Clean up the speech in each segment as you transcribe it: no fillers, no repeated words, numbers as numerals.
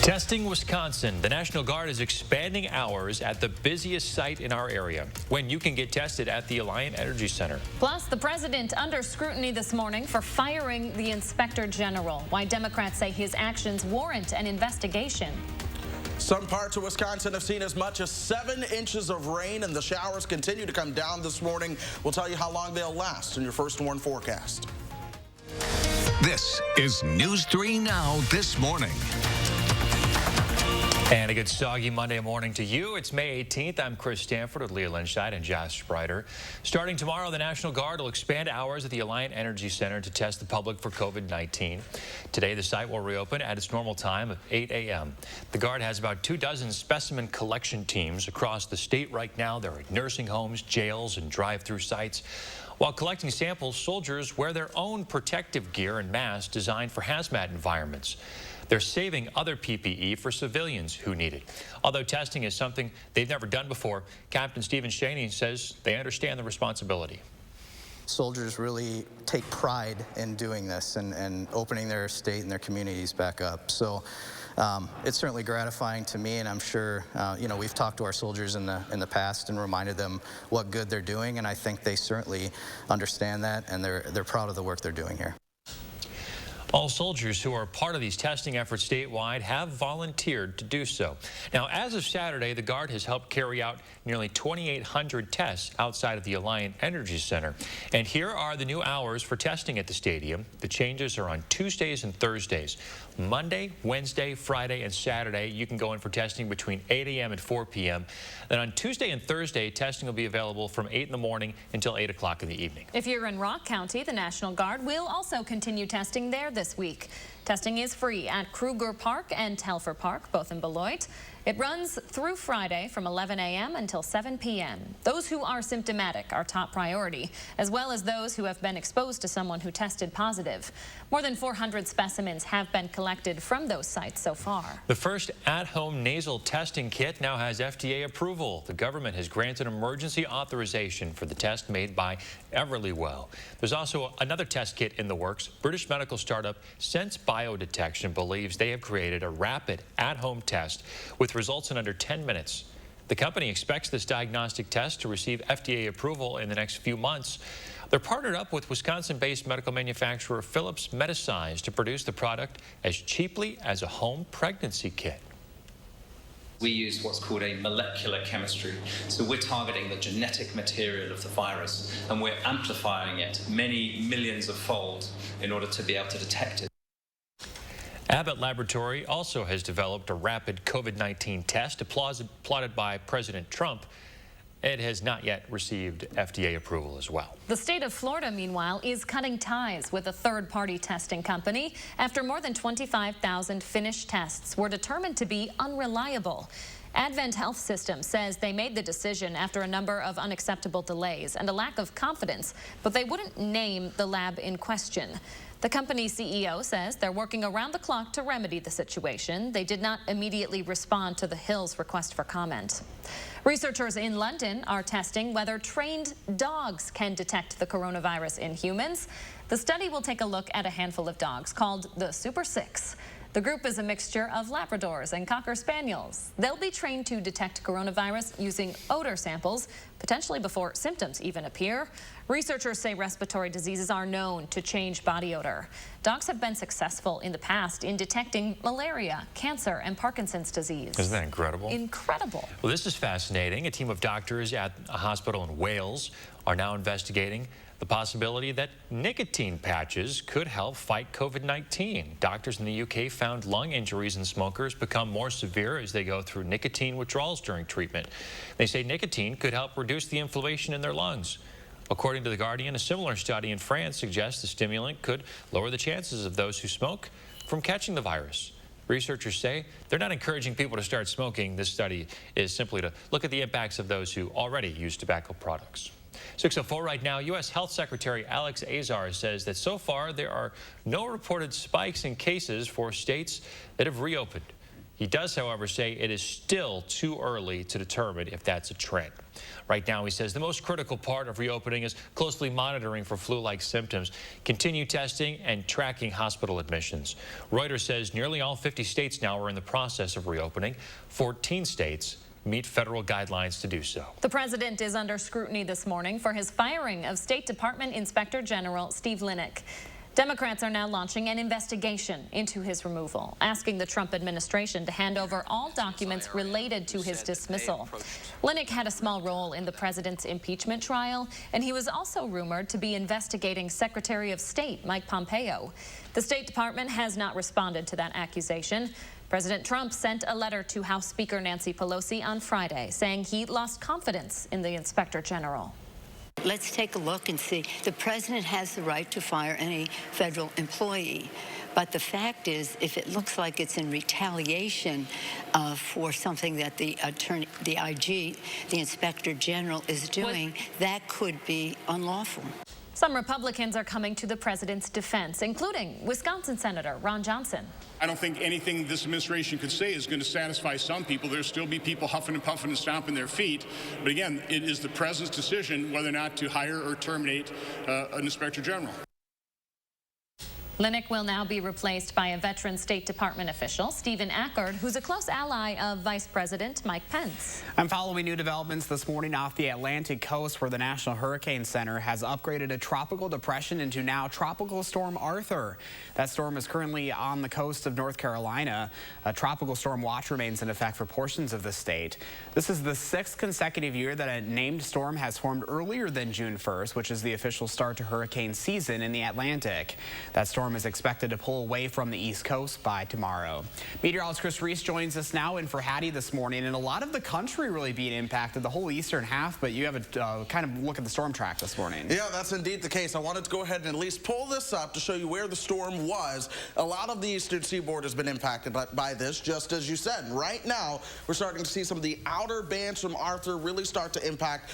Testing Wisconsin. The National Guard is expanding hours at the busiest site in our area when you can get tested at the Alliant Energy Center. Plus, the president under scrutiny this morning for firing the inspector general. Why Democrats say his actions warrant an investigation. Some parts of Wisconsin have seen as much as 7 inches of rain, and the showers continue to come down this morning. We'll tell you how long they'll last in your First Warn forecast. This is News 3 Now this morning. And a good soggy Monday morning to you. It's May 18th. I'm Chris Stanford with Leah Lindscheid and Josh Sprider. Starting tomorrow, the National Guard will expand hours at the Alliant Energy Center to test the public for COVID-19. Today, the site will reopen at its normal time of 8 a.m. The Guard has about 24 specimen collection teams across the state right now. They're at nursing homes, jails, and drive-through sites. While collecting samples, soldiers wear their own protective gear and masks designed for hazmat environments. They're saving other PPE for civilians who need it. Although testing is something they've never done before, Captain Stephen Shaney says they understand the responsibility. Soldiers really take pride in doing this and opening their state and their communities back up. So it's certainly gratifying to me, and I'm sure we've talked to our soldiers in the past and reminded them what good they're doing, and I think they certainly understand that, and they're proud of the work they're doing here. All soldiers who are part of these testing efforts statewide have volunteered to do so. Now, as of Saturday, the Guard has helped carry out nearly 2,800 tests outside of the Alliant Energy Center. And here are the new hours for testing at the stadium. The changes are on Tuesdays and Thursdays. Monday, Wednesday, Friday, and Saturday, you can go in for testing between 8 a.m. and 4 p.m. Then on Tuesday and Thursday, testing will be available from 8 in the morning until 8 o'clock in the evening. If you're in Rock County, the National Guard will also continue testing there this week. Testing is free at Kruger Park and Telfer Park, both in Beloit. It runs through Friday from 11 a.m. until 7 p.m. Those who are symptomatic are top priority, as well as those who have been exposed to someone who tested positive. More than 400 specimens have been collected from those sites so far. The first at-home nasal testing kit now has FDA approval. The government has granted emergency authorization for the test made by Everlywell. There's also another test kit in the works. British medical startup Sense Biodetection believes they have created a rapid at-home test with results in under 10 minutes. The company expects this diagnostic test to receive FDA approval in the next few months. They're partnered up with Wisconsin-based medical manufacturer Philips Medisize to produce the product as cheaply as a home pregnancy kit. We use what's called a molecular chemistry. So we're targeting the genetic material of the virus, and we're amplifying it many millions of fold in order to be able to detect it. Abbott Laboratory also has developed a rapid COVID-19 test applauded by President Trump. It has not yet received FDA approval as well. The state of Florida, meanwhile, is cutting ties with a third-party testing company after more than 25,000 finished tests were determined to be unreliable. Advent Health System says they made the decision after a number of unacceptable delays and a lack of confidence, but they wouldn't name the lab in question. The company's CEO says they're working around the clock to remedy the situation. They did not immediately respond to the Hill's request for comment. Researchers in London are testing whether trained dogs can detect the coronavirus in humans. The study will take a look at a handful of dogs called the Super 6. The group is a mixture of Labradors and Cocker Spaniels. They'll be trained to detect coronavirus using odor samples, potentially before symptoms even appear. Researchers say respiratory diseases are known to change body odor. Dogs have been successful in the past in detecting malaria, cancer, and Parkinson's disease. Isn't that incredible? Incredible. Well, this is fascinating. A team of doctors at a hospital in Wales are now investigating the possibility that nicotine patches could help fight COVID-19. Doctors in the UK found lung injuries in smokers become more severe as they go through nicotine withdrawals during treatment. They say nicotine could help reduce the inflammation in their lungs. According to The Guardian, a similar study in France suggests the stimulant could lower the chances of those who smoke from catching the virus. Researchers say they're not encouraging people to start smoking. This study is simply to look at the impacts of those who already use tobacco products. 6:04 right now, U.S. Health Secretary Alex Azar says that so far there are no reported spikes in cases for states that have reopened. He does, however, say it is still too early to determine if that's a trend. Right now, he says the most critical part of reopening is closely monitoring for flu-like symptoms, continue testing, and tracking hospital admissions. Reuters says nearly all 50 states now are in the process of reopening. 14 states meet federal guidelines to do so. The president is under scrutiny this morning for his firing of State Department Inspector General Steve Linick. Democrats are now launching an investigation into his removal, asking the Trump administration to hand over all documents related to his dismissal. Linick had a small role in the president's impeachment trial, and he was also rumored to be investigating Secretary of State Mike Pompeo. The State Department has not responded to that accusation. President Trump sent a letter to House Speaker Nancy Pelosi on Friday saying he lost confidence in the Inspector General. Let's take a look and see. The president has the right to fire any federal employee. But the fact is, if it looks like it's in retaliation for something that the IG, the Inspector General, is doing, that could be unlawful. Some Republicans are coming to the president's defense, including Wisconsin Senator Ron Johnson. I don't think anything this administration could say is going to satisfy some people. There'll still be people huffing and puffing and stomping their feet. But again, it is the president's decision whether or not to hire or terminate an inspector general. Linick will now be replaced by a veteran State Department official, Stephen Ackard, who's a close ally of Vice President Mike Pence. I'm following new developments this morning off the Atlantic coast, where the National Hurricane Center has upgraded a tropical depression into now Tropical Storm Arthur. That storm is currently on the coast of North Carolina. A tropical storm watch remains in effect for portions of the state. This is the 6th consecutive year that a named storm has formed earlier than June 1st, which is the official start to hurricane season in the Atlantic. That storm is expected to pull away from the East Coast by tomorrow. Meteorologist Chris Reese joins us now in for Hattie this morning, and a lot of the country really being impacted, the whole eastern half, but you have a kind of look at the storm track this morning. Yeah, that's indeed the case. I wanted to go ahead and at least pull this up to show you where the storm was. A lot of the eastern seaboard has been impacted by this, just as you said. Right now, we're starting to see some of the outer bands from Arthur really start to impact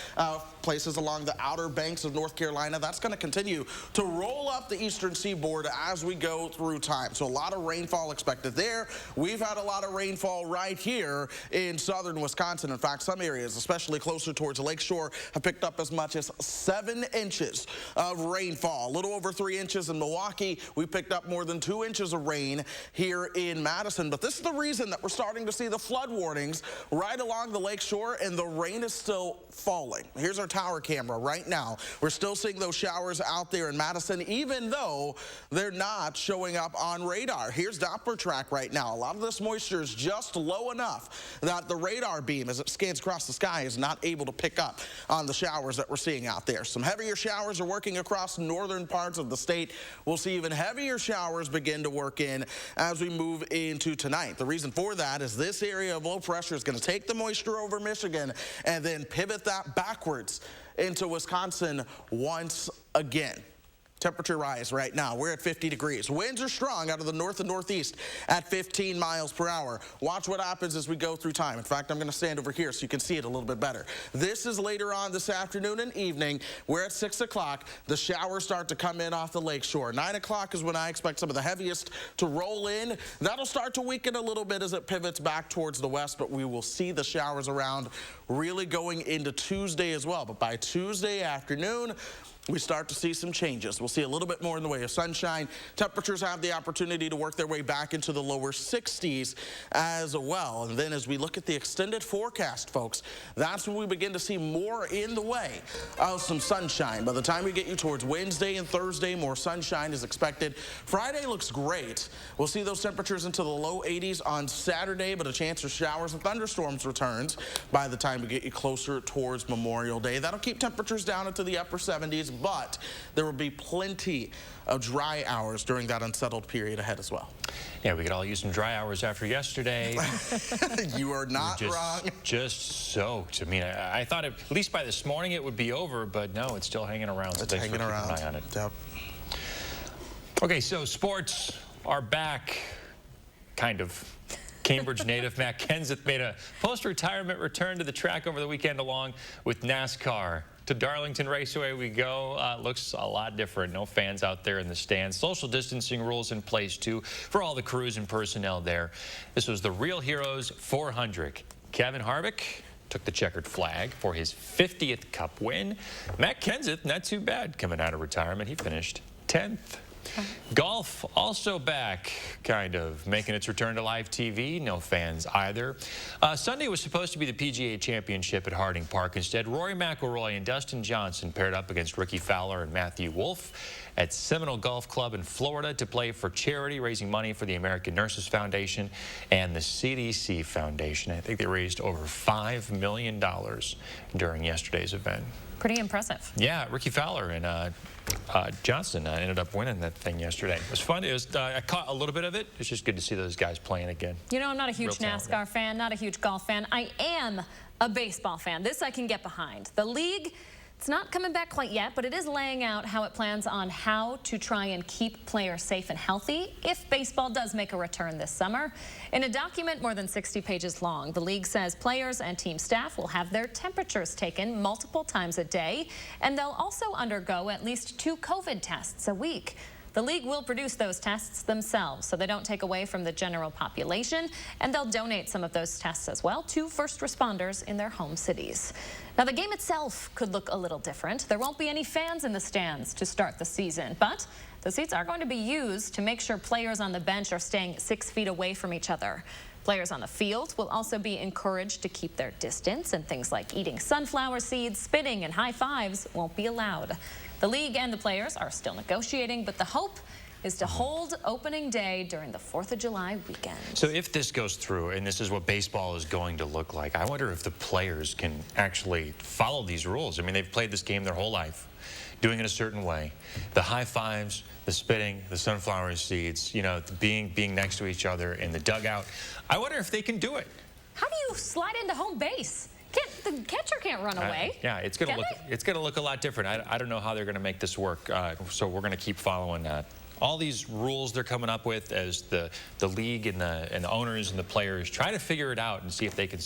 places along the outer banks of North Carolina. That's going to continue to roll up the eastern seaboard as we go through time. So a lot of rainfall expected there. We've had a lot of rainfall right here in southern Wisconsin. In fact, some areas, especially closer towards the lakeshore, have picked up as much as 7 inches of rainfall. A little over 3 inches in Milwaukee. We picked up more than 2 inches of rain here in Madison. But this is the reason that we're starting to see the flood warnings right along the lakeshore, and the rain is still falling. Here's our tower camera right now. We're still seeing those showers out there in Madison, even though they're not showing up on radar. Here's Doppler track right now. A lot of this moisture is just low enough that the radar beam, as it scans across the sky, is not able to pick up on the showers that we're seeing out there. Some heavier showers are working across northern parts of the state. We'll see even heavier showers begin to work in as we move into tonight. The reason for that is this area of low pressure is going to take the moisture over Michigan and then pivot that backwards into Wisconsin once again. Temperature rise right now. We're at 50 degrees. Winds are strong out of the north and northeast at 15 miles per hour. Watch what happens as we go through time. In fact, I'm going to stand over here so you can see it a little bit better. This is later on this afternoon and evening. We're at 6 o'clock. The showers start to come in off the lakeshore. 9 o'clock is when I expect some of the heaviest to roll in. That'll start to weaken a little bit as it pivots back towards the west, but we will see the showers around really going into Tuesday as well. But by Tuesday afternoon, we start to see some changes. We'll see a little bit more in the way of sunshine. Temperatures have the opportunity to work their way back into the lower 60s as well. And then as we look at the extended forecast, folks, that's when we begin to see more in the way of some sunshine. By the time we get you towards Wednesday and Thursday, more sunshine is expected. Friday looks great. We'll see those temperatures into the low 80s on Saturday, but a chance for showers and thunderstorms returns by the time we get you closer towards Memorial Day. That'll keep temperatures down into the upper 70s. But there will be plenty of dry hours during that unsettled period ahead as well. Yeah, we could all use some dry hours after yesterday. You are not wrong. Just soaked. I mean, I thought at least by this morning it would be over, but no, it's still hanging around. So it's thanks hanging for keeping around. an eye on it. Yep. Okay, so sports are back, kind of. Cambridge native Matt Kenseth made a post-retirement return to the track over the weekend along with NASCAR to Darlington Raceway we go. Looks a lot different. No fans out there in the stands. Social distancing rules in place, too, for all the crews and personnel there. This was the Real Heroes 400. Kevin Harvick took the checkered flag for his 50th Cup win. Matt Kenseth, not too bad coming out of retirement. He finished 10th. Golf also back, kind of, making its return to live TV. No fans either. Sunday was supposed to be the PGA Championship at Harding Park. Instead, Rory McIlroy and Dustin Johnson paired up against Ricky Fowler and Matthew Wolff at Seminole Golf Club in Florida to play for charity, raising money for the American Nurses Foundation and the CDC Foundation. I think they raised over $5 million during yesterday's event. Pretty impressive. Yeah, Ricky Fowler and Johnson ended up winning that thing yesterday. It was fun. It was, I caught a little bit of it. It's just good to see those guys playing again. You know, I'm not a huge NASCAR fan, not a huge golf fan. I am a baseball fan. This I can get behind. The league, it's not coming back quite yet, but it is laying out how it plans on how to try and keep players safe and healthy if baseball does make a return this summer. In a document more than 60 pages long, the league says players and team staff will have their temperatures taken multiple times a day, and they'll also undergo at least 2 COVID tests a week. The league will produce those tests themselves, so they don't take away from the general population, and they'll donate some of those tests as well to first responders in their home cities. Now, the game itself could look a little different. There won't be any fans in the stands to start the season, but the seats are going to be used to make sure players on the bench are staying 6 feet away from each other. Players on the field will also be encouraged to keep their distance, and things like eating sunflower seeds, spitting, and high fives won't be allowed. The league and the players are still negotiating, but the hope is to hold opening day during the 4th of July weekend. So if this goes through, and this is what baseball is going to look like, I wonder if the players can actually follow these rules. I mean, they've played this game their whole life, doing it a certain way. The high fives, the spitting, the sunflower seeds, you know, being next to each other in the dugout. I wonder if they can do it. How do you slide into home base? The catcher can't run away. Yeah, it's gonna look a lot different. I don't know how they're gonna make this work. So we're gonna keep following all these rules they're coming up with as the league and the owners and the players try to figure it out and see if they can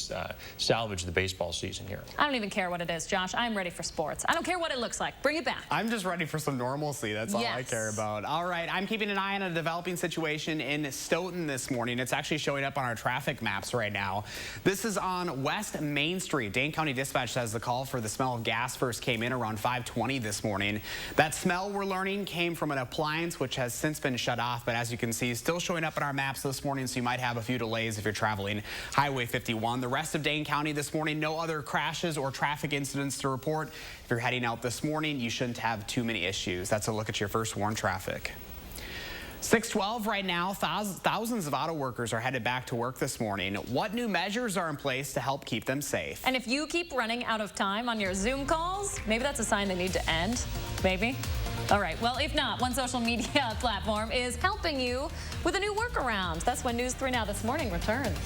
salvage the baseball season here. I don't even care what it is, Josh. I'm ready for sports. I don't care what it looks like. Bring it back. I'm just ready for some normalcy. That's all I care about. All right, I'm keeping an eye on a developing situation in Stoughton this morning. It's actually showing up on our traffic maps right now. This is on West Main Street. Dane County Dispatch says the call for the smell of gas first came in around 5:20 this morning. That smell, we're learning, came from an appliance which has since been shut off, but as you can see, still showing up on our maps this morning, so you might have a few delays if you're traveling Highway 51. The rest of Dane County this morning, no other crashes or traffic incidents to report. If you're heading out this morning, you shouldn't have too many issues. That's a look at your first warn traffic. 6:12 right now. Thousands of auto workers are headed back to work this morning. What new measures are in place to help keep them safe? And if you keep running out of time on your Zoom calls, maybe that's a sign they need to end. Maybe. All right, well, if not, one social media platform is helping you with a new workaround. That's when News 3 Now This Morning returns.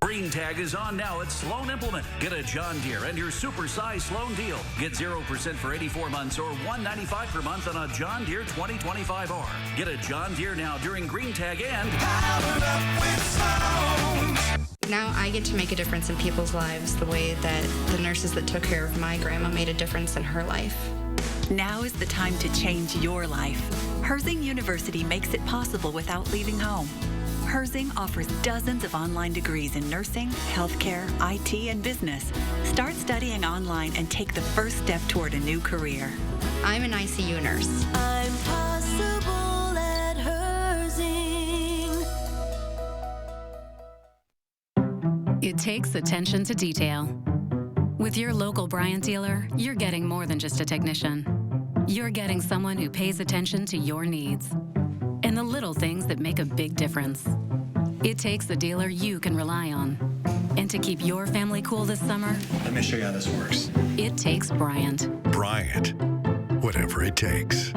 Green Tag is on now at Sloan Implement. Get a John Deere and your supersized Sloan deal. Get 0% for 84 months or $195 per month on a John Deere 2025R. Get a John Deere now during Green Tag and Powered Up with Sloan. Now I get to make a difference in people's lives the way that the nurses that took care of my grandma made a difference in her life. Now is the time to change your life. Herzing University makes it possible without leaving home. Herzing offers dozens of online degrees in nursing, healthcare, IT, and business. Start studying online and take the first step toward a new career. I'm an ICU nurse. I'm possible at Herzing. It takes attention to detail. With your local Bryant dealer, you're getting more than just a technician. You're getting someone who pays attention to your needs and the little things that make a big difference. It takes a dealer you can rely on. And to keep your family cool this summer, let me show you how this works. It takes Bryant. Bryant, whatever it takes.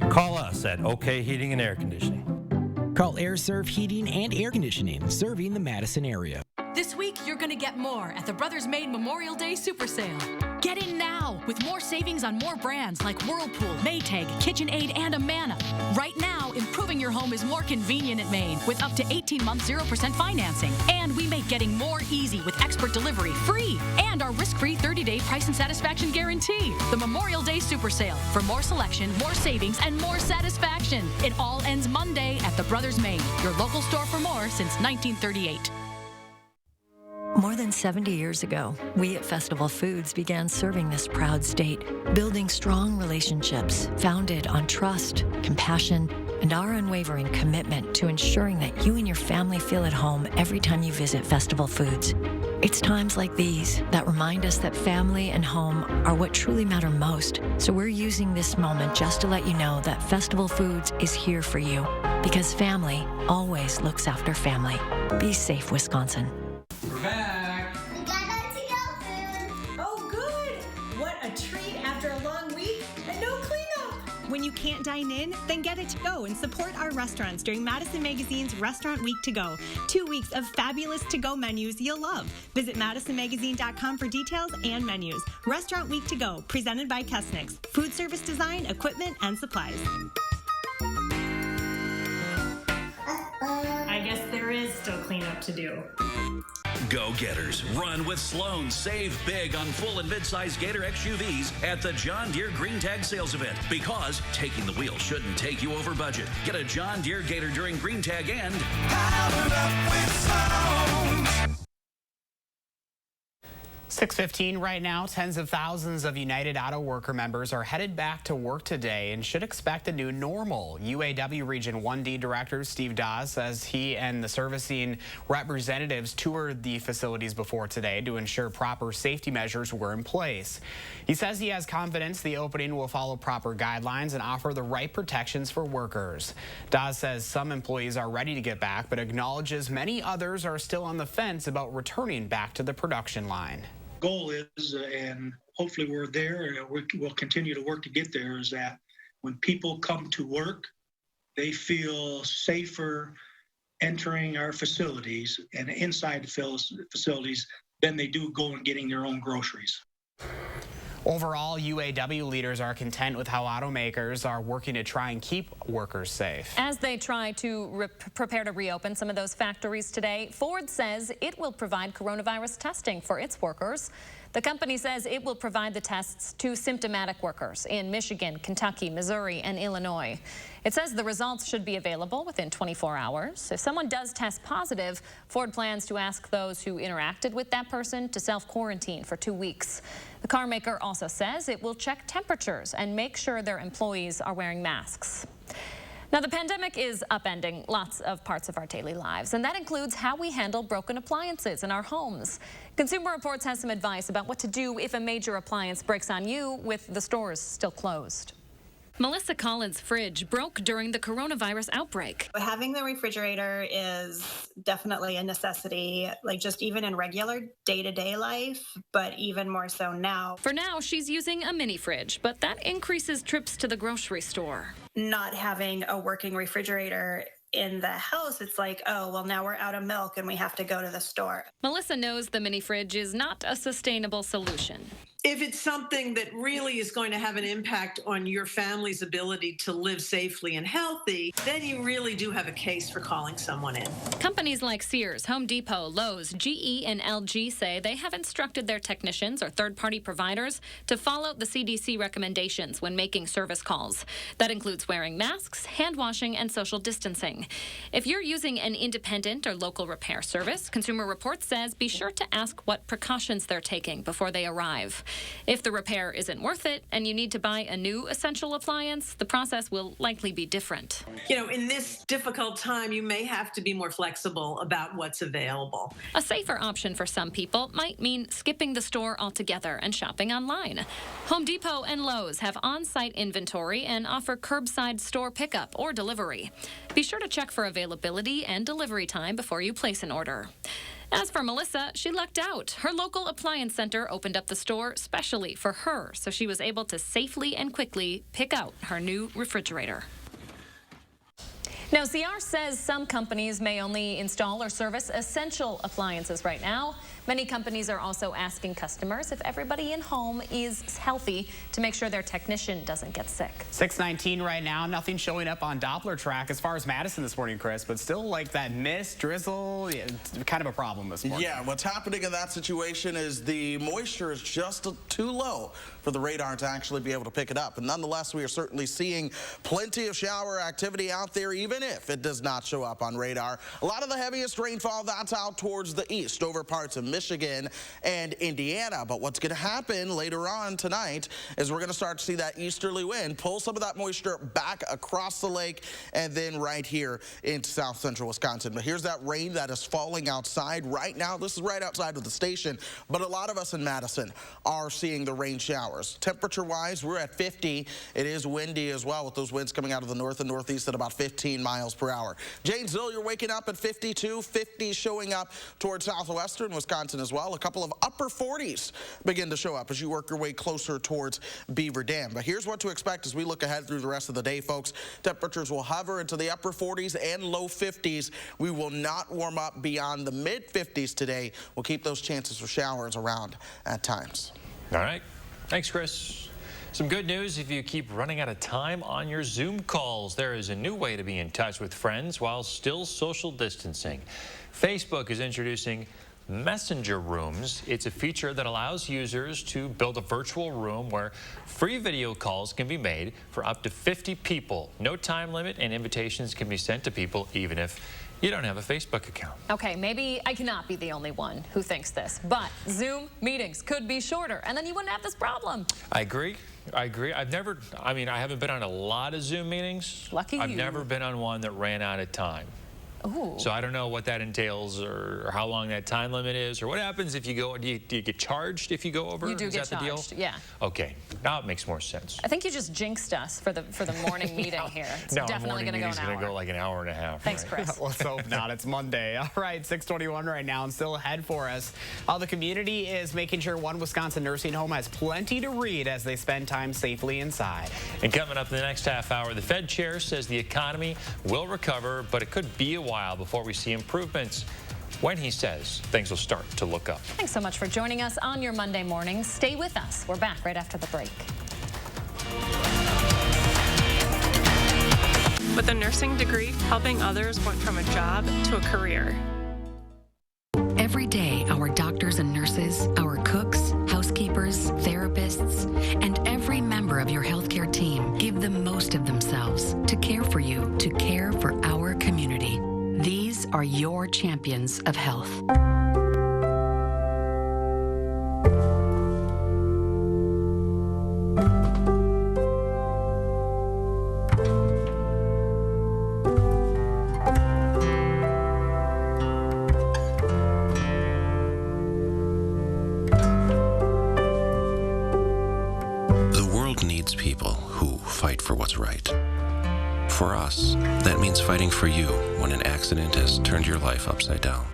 Call us at OK Heating and Air Conditioning. Call AirServe Heating and Air Conditioning, serving the Madison area. This week, you're going to get more at the Brothers Made Memorial Day Super Sale. Get in now with more savings on more brands like Whirlpool, Maytag, KitchenAid, and Amana. Right now, improving your home is more convenient at Maine with up to 18 months 0% financing. And we make getting more easy with expert delivery free and our risk-free 30-day price and satisfaction guarantee. The Memorial Day Super Sale for more selection, more savings, and more satisfaction. It all ends Monday at the Brothers Made, your local store for more since 1938. More than 70 years ago, we at Festival Foods began serving this proud state, building strong relationships founded on trust, compassion, and our unwavering commitment to ensuring that you and your family feel at home every time you visit Festival Foods. It's times like these that remind us that family and home are what truly matter most. So we're using this moment just to let you know that Festival Foods is here for you, because family always looks after family. Be safe, Wisconsin. We're back. We got our to-go food. Oh, good. What a treat after a long week and no cleanup. When you can't dine in, then get it to go and support our restaurants during Madison Magazine's Restaurant Week to Go. 2 weeks of fabulous to-go menus you'll love. Visit madisonmagazine.com for details and menus. Restaurant Week to Go, presented by Kesnick's. Food service design, equipment, and supplies. I guess there is still cleanup to do. Go-getters, run with Sloan. Save big on full and mid-size Gator XUVs at the John Deere Green Tag sales event, because taking the wheel shouldn't take you over budget. Get a John Deere Gator during Green Tag and powered up with Sloan. 6:15 right now. Tens of thousands of United Auto Worker members are headed back to work today and should expect a new normal. UAW Region 1D Director Steve Dawes says he and the servicing representatives toured the facilities before today to ensure proper safety measures were in place. He says he has confidence the opening will follow proper guidelines and offer the right protections for workers. Dawes says some employees are ready to get back, but acknowledges many others are still on the fence about returning back to the production line. Goal is, and hopefully we're there, we'll continue to work to get there, is that when people come to work, they feel safer entering our facilities and inside the facilities than they do going and getting their own groceries. Overall, UAW leaders are content with how automakers are working to try and keep workers safe. As they try to prepare to reopen some of those factories today, Ford says it will provide coronavirus testing for its workers. The company says it will provide the tests to symptomatic workers in Michigan, Kentucky, Missouri, and Illinois. It says the results should be available within 24 hours. If someone does test positive, Ford plans to ask those who interacted with that person to self-quarantine for 2 weeks. The car maker also says it will check temperatures and make sure their employees are wearing masks. Now, the pandemic is upending lots of parts of our daily lives, and that includes how we handle broken appliances in our homes. Consumer Reports has some advice about what to do if a major appliance breaks on you with the stores still closed. Melissa Collins' fridge broke during the coronavirus outbreak. Having the refrigerator is definitely a necessity, like just even in regular day-to-day life, but even more so now. For now, she's using a mini fridge, but that increases trips to the grocery store. Not having a working refrigerator in the house, it's like, oh, well, now we're out of milk and we have to go to the store. Melissa knows the mini fridge is not a sustainable solution. If it's something that really is going to have an impact on your family's ability to live safely and healthy, then you really do have a case for calling someone in. Companies like Sears, Home Depot, Lowe's, GE, and LG say they have instructed their technicians or third-party providers to follow the CDC recommendations when making service calls. That includes wearing masks, hand washing, and social distancing. If you're using an independent or local repair service, Consumer Reports says be sure to ask what precautions they're taking before they arrive. If the repair isn't worth it and you need to buy a new essential appliance, the process will likely be different. You know, in this difficult time, you may have to be more flexible about what's available. A safer option for some people might mean skipping the store altogether and shopping online. Home Depot and Lowe's have on-site inventory and offer curbside store pickup or delivery. Be sure to check for availability and delivery time before you place an order. As for Melissa, she lucked out. Her local appliance center opened up the store specially for her, so she was able to safely and quickly pick out her new refrigerator. Now, CR says some companies may only install or service essential appliances right now. Many companies are also asking customers if everybody in home is healthy to make sure their technician doesn't get sick. 6:19 right now. Nothing showing up on Doppler track as far as Madison this morning, Chris, but still like that mist, drizzle, it's kind of a problem this morning. Yeah, what's happening in that situation is the moisture is just too low for the radar to actually be able to pick it up. And nonetheless, we are certainly seeing plenty of shower activity out there, even if it does not show up on radar. A lot of the heaviest rainfall, that's out towards the east, over parts of Michigan and Indiana. But what's going to happen later on tonight is we're going to start to see that easterly wind pull some of that moisture back across the lake and then right here into south central Wisconsin. But here's that rain that is falling outside right now. This is right outside of the station, but a lot of us in Madison are seeing the rain showers. Temperature-wise, we're at 50. It is windy as well with those winds coming out of the north and northeast at about 15 miles per hour. Janesville, you're waking up at 52, 50 showing up towards southwestern Wisconsin as well. A couple of upper 40s begin to show up as you work your way closer towards Beaver Dam. But here's what to expect as we look ahead through the rest of the day, folks. Temperatures will hover into the upper 40s and low 50s. We will not warm up beyond the mid 50s today. We'll keep those chances for showers around at times. All right. Thanks, Chris. Some good news if you keep running out of time on your Zoom calls. There is a new way to be in touch with friends while still social distancing. Facebook is introducing Messenger Rooms. It's a feature that allows users to build a virtual room where free video calls can be made for up to 50 people. No time limit, and invitations can be sent to people even if you don't have a Facebook account. Okay, maybe I cannot be the only one who thinks this, but Zoom meetings could be shorter, and then you wouldn't have this problem. I agree. I haven't been on a lot of Zoom meetings. Lucky you. I've never been on one that ran out of time. Ooh. So I don't know what that entails or how long that time limit is or what happens if you go, do you get charged if you go over? You do get that charged, the deal? yeah. Okay, now it makes more sense. I think you just jinxed us for the morning meeting here. It's definitely going to go an hour. It's going to go like an hour and a half. Thanks, right? Chris. Let's hope not. It's Monday. All right, 6:21 right now and still ahead for us. The community is making sure one Wisconsin nursing home has plenty to read as they spend time safely inside. And coming up in the next half hour, the Fed chair says the economy will recover, but it could be a while before we see improvements when he says things will start to look up. Thanks so much for joining us on your Monday morning. Stay with us. We're back right after the break. With a nursing degree, helping others went from a job to a career. Every day, our doctors and nurses, our cooks, housekeepers, therapists, and every member of your healthcare team give the most of themselves to care for you, to care for our community. These are your champions of health. The world needs people who fight for what's right. For us, that means fighting for you when an accident has turned your life upside down.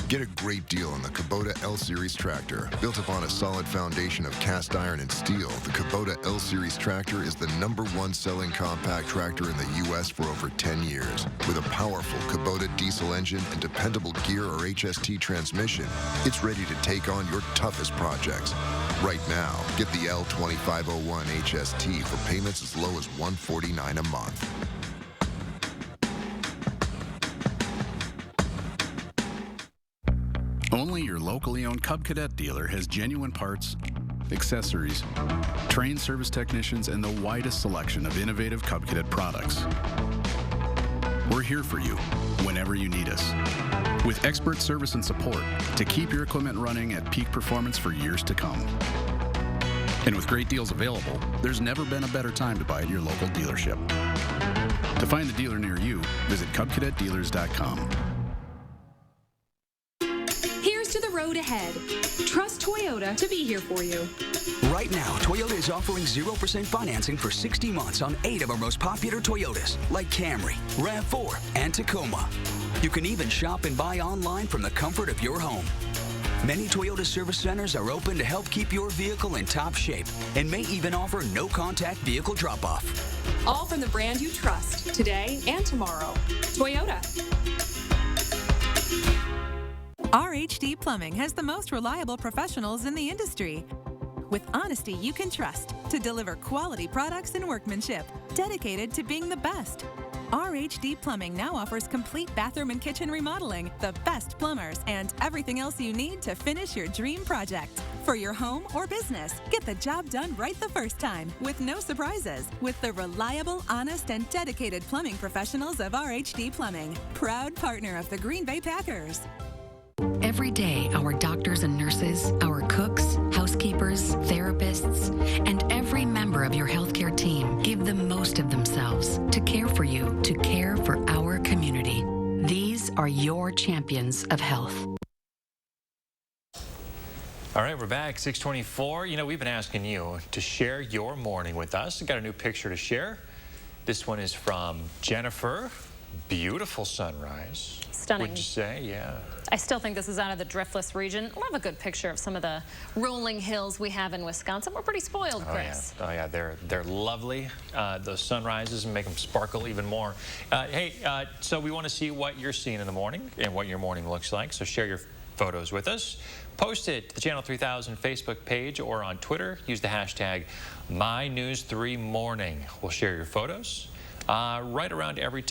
Get a great deal on the Kubota L-Series tractor. Built upon a solid foundation of cast iron and steel, the Kubota L-Series tractor is the #1 selling compact tractor in the U.S. for over 10 years. With a powerful Kubota diesel engine and dependable gear or HST transmission, it's ready to take on your toughest projects. Right now, get the L2501 HST for payments as low as $149 a month. Only your locally owned Cub Cadet dealer has genuine parts, accessories, trained service technicians, and the widest selection of innovative Cub Cadet products. We're here for you whenever you need us, with expert service and support to keep your equipment running at peak performance for years to come. And with great deals available, there's never been a better time to buy at your local dealership. To find the dealer near you, visit CubCadetDealers.com. Here's to the road ahead. Trust Toyota to be here for you. Right now, Toyota is offering 0% financing for 60 months on 8 of our most popular Toyotas, like Camry, RAV4, and Tacoma. You can even shop and buy online from the comfort of your home. Many Toyota service centers are open to help keep your vehicle in top shape and may even offer no-contact vehicle drop-off. All from the brand you trust today and tomorrow. Toyota. RHD Plumbing has the most reliable professionals in the industry. With honesty you can trust to deliver quality products and workmanship, dedicated to being the best. RHD Plumbing now offers complete bathroom and kitchen remodeling, the best plumbers, and everything else you need to finish your dream project. For your home or business, get the job done right the first time with no surprises with the reliable, honest, and dedicated plumbing professionals of RHD Plumbing, proud partner of the Green Bay Packers. Every day, our doctors and nurses, our cooks, housekeepers, therapists, and every member of your healthcare team give the most of themselves to care for you, to care for our community. These are your champions of health. All right, we're back, 6:24. You know, we've been asking you to share your morning with us. We've got a new picture to share. This one is from Jennifer. Beautiful sunrise. Stunning. Would you say? Yeah. I still think this is out of the driftless region. Love a good picture of some of the rolling hills we have in Wisconsin. We're pretty spoiled, Chris. Oh yeah, they're lovely. Those sunrises make them sparkle even more. So we want to see what you're seeing in the morning and what your morning looks like. So share your photos with us. Post it to the Channel 3000 Facebook page or on Twitter. Use the hashtag MyNews3Morning. We'll share your photos right around every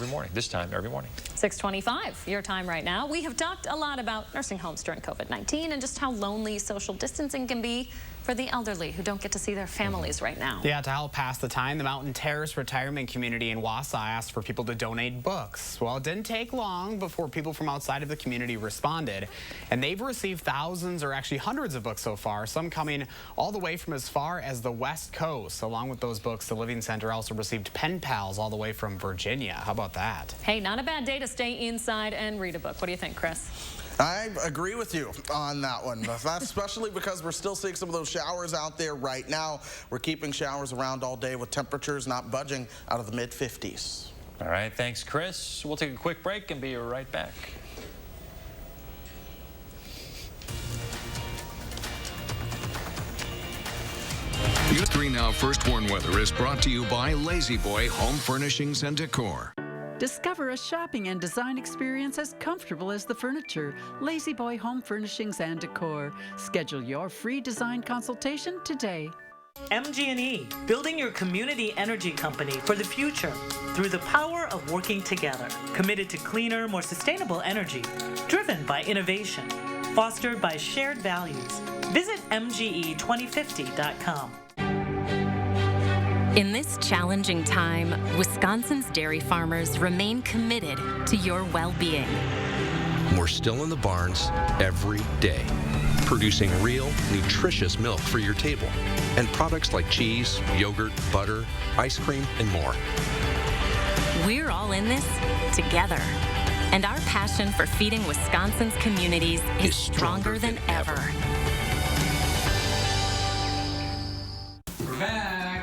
morning. This time, every morning. 6:25, your time right now. We have talked a lot about nursing homes during COVID-19 and just how lonely social distancing can be for the elderly who don't get to see their families right now. Yeah, to help pass the time, the Mountain Terrace retirement community in Wausau asked for people to donate books. Well, it didn't take long before people from outside of the community responded, and they've received thousands or actually hundreds of books so far, some coming all the way from as far as the West Coast. Along with those books, the Living Center also received pen pals all the way from Virginia. How about that? Hey, not a bad day to stay inside and read a book. What do you think, Chris? I agree with you on that one. That's especially because we're still seeing some of those showers out there right now. We're keeping showers around all day with temperatures not budging out of the mid-50s. All right, thanks, Chris. We'll take a quick break and be right back. News 3 Now First Warn Weather is brought to you by Lazy Boy Home Furnishings and Decor. Discover a shopping and design experience as comfortable as the furniture. Lazy Boy Home Furnishings and Decor. Schedule your free design consultation today. MG&E, building your community energy company for the future through the power of working together. Committed to cleaner, more sustainable energy, driven by innovation, fostered by shared values. Visit MGE2050.com. In this challenging time, Wisconsin's dairy farmers remain committed to your well-being. We're still in the barns every day, producing real, nutritious milk for your table, and products like cheese, yogurt, butter, ice cream, and more. We're all in this together, and our passion for feeding Wisconsin's communities is stronger than ever. We're back.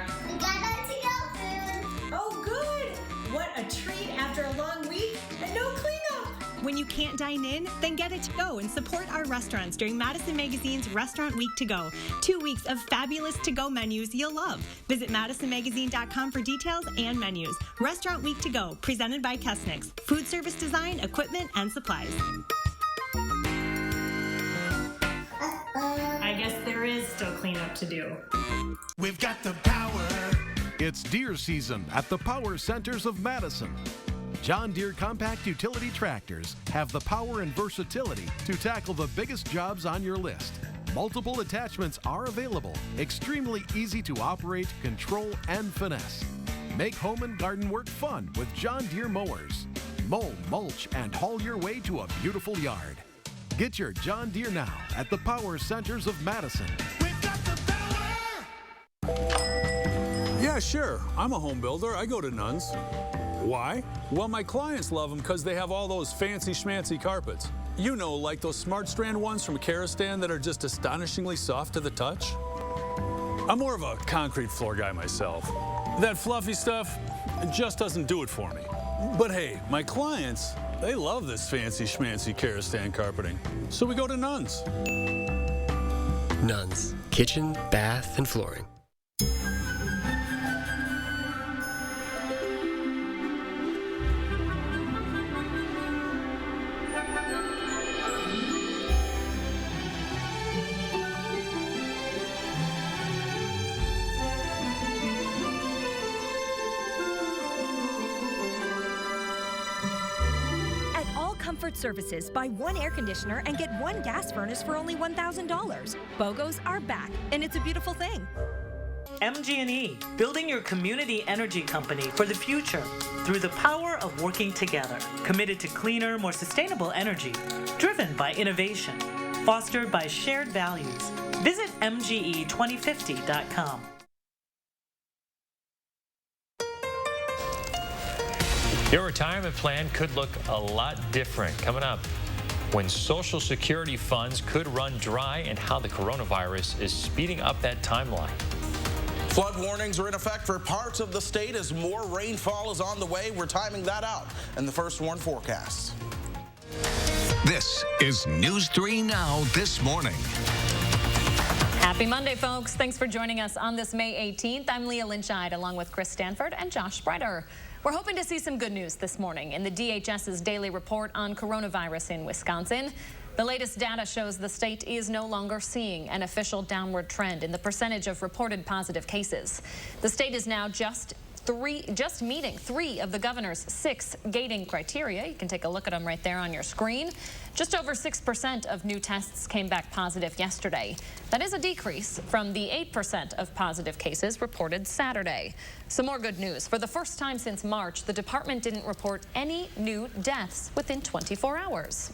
After a long week and no cleanup. When you can't dine in, then get it to go and support our restaurants during Madison Magazine's Restaurant Week to Go. 2 weeks of fabulous to-go menus you'll love. Visit MadisonMagazine.com for details and menus. Restaurant Week to Go, presented by Kesnick's. Food service design, equipment, and supplies. I guess there is still cleanup to do. We've got the power. It's deer season at the Power Centers of Madison. John Deere compact utility tractors have the power and versatility to tackle the biggest jobs on your list. Multiple attachments are available, extremely easy to operate, control, and finesse. Make home and garden work fun with John Deere mowers. Mow, mulch, and haul your way to a beautiful yard. Get your John Deere now at the Power Centers of Madison. Yeah, sure. I'm a home builder. I go to Nuns. Why? Well, my clients love them because they have all those fancy schmancy carpets. You know, like those Smart Strand ones from Karastan that are just astonishingly soft to the touch. I'm more of a concrete floor guy myself. That fluffy stuff, it just doesn't do it for me. But hey, my clients, they love this fancy schmancy Karastan carpeting. So we go to Nuns. Nuns, kitchen, bath, and flooring. Comfort Services. Buy one air conditioner and get one gas furnace for only $1,000. BOGOs are back, and it's a beautiful thing. MG&E, building your community energy company for the future through the power of working together. Committed to cleaner, more sustainable energy, driven by innovation, fostered by shared values. Visit MGE2050.com. Your retirement plan could look a lot different. Coming up, when Social Security funds could run dry and how the coronavirus is speeding up that timeline. Flood warnings are in effect for parts of the state as more rainfall is on the way. We're timing that out in the First Warn forecast. This is News 3 Now this morning. Happy Monday, folks. Thanks for joining us on this May 18th. I'm Leah Lynchide along with Chris Stanford and Josh Spreiter. We're hoping to see some good news this morning in the DHS's daily report on coronavirus in Wisconsin. The latest data shows the state is no longer seeing an official downward trend in the percentage of reported positive cases. The state is now just meeting 3 of the governor's 6 gating criteria. You can take a look at them right there on your screen. Just over 6% of new tests came back positive yesterday. That is a decrease from the 8% of positive cases reported Saturday. Some more good news. For the first time since March, the department didn't report any new deaths within 24 hours.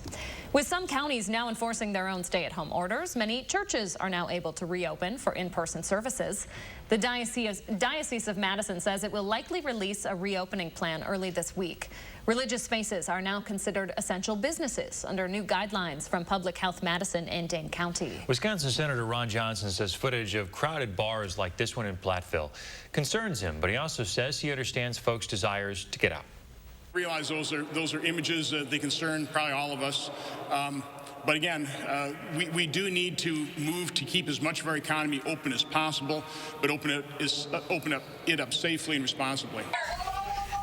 With some counties now enforcing their own stay-at-home orders, many churches are now able to reopen for in-person services. The Diocese of Madison says it will likely release a reopening plan early this week. Religious spaces are now considered essential businesses under new guidelines from Public Health Madison and Dane County. Wisconsin Senator Ron Johnson says footage of crowded bars like this one in Platteville concerns him, but he also says he understands folks' desires to get out. Realize those are images that they concern probably all of us. But again, we do need to move to keep as much of our economy open as possible, but open it up safely and responsibly.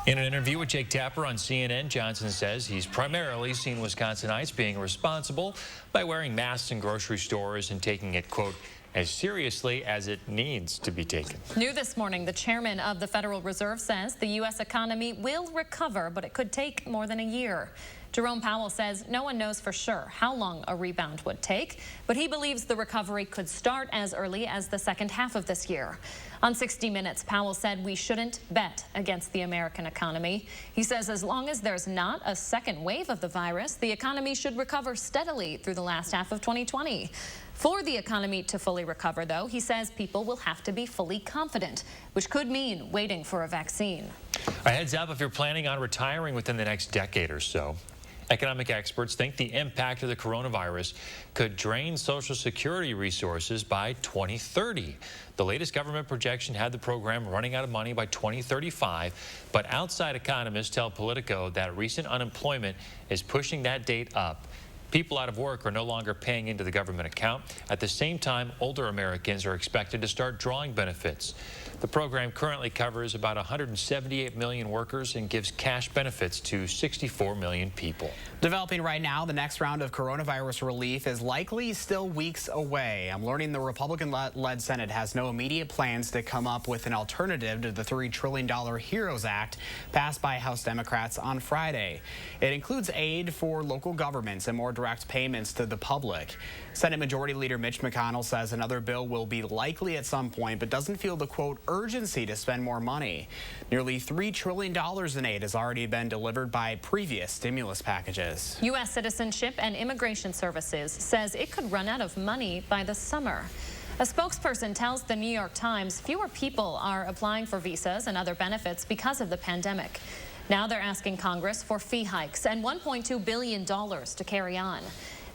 In an interview with Jake Tapper on CNN, Johnson says he's primarily seen Wisconsinites being responsible by wearing masks in grocery stores and taking it, quote, as seriously as it needs to be taken. New this morning, the chairman of the Federal Reserve says the U.S. economy will recover, but it could take more than a year. Jerome Powell says no one knows for sure how long a rebound would take, but he believes the recovery could start as early as the second half of this year. On 60 Minutes, Powell said we shouldn't bet against the American economy. He says as long as there's not a second wave of the virus, the economy should recover steadily through the last half of 2020. For the economy to fully recover, though, he says people will have to be fully confident, which could mean waiting for a vaccine. A heads up if you're planning on retiring within the next decade or so. Economic experts think the impact of the coronavirus could drain Social Security resources by 2030. The latest government projection had the program running out of money by 2035, but outside economists tell Politico that recent unemployment is pushing that date up. People out of work are no longer paying into the government account. At the same time, older Americans are expected to start drawing benefits. The program currently covers about 178 million workers and gives cash benefits to 64 million people. Developing right now, the next round of coronavirus relief is likely still weeks away. I'm learning the Republican-led Senate has no immediate plans to come up with an alternative to the $3 trillion HEROES Act passed by House Democrats on Friday. It includes aid for local governments and more direct payments to the public. Senate Majority Leader Mitch McConnell says another bill will be likely at some point, but doesn't feel the, quote, urgency to spend more money. Nearly $3 trillion in aid has already been delivered by previous stimulus packages. U.S. Citizenship and Immigration Services says it could run out of money by the summer. A spokesperson tells the New York Times fewer people are applying for visas and other benefits because of the pandemic. Now they're asking Congress for fee hikes and $1.2 billion to carry on.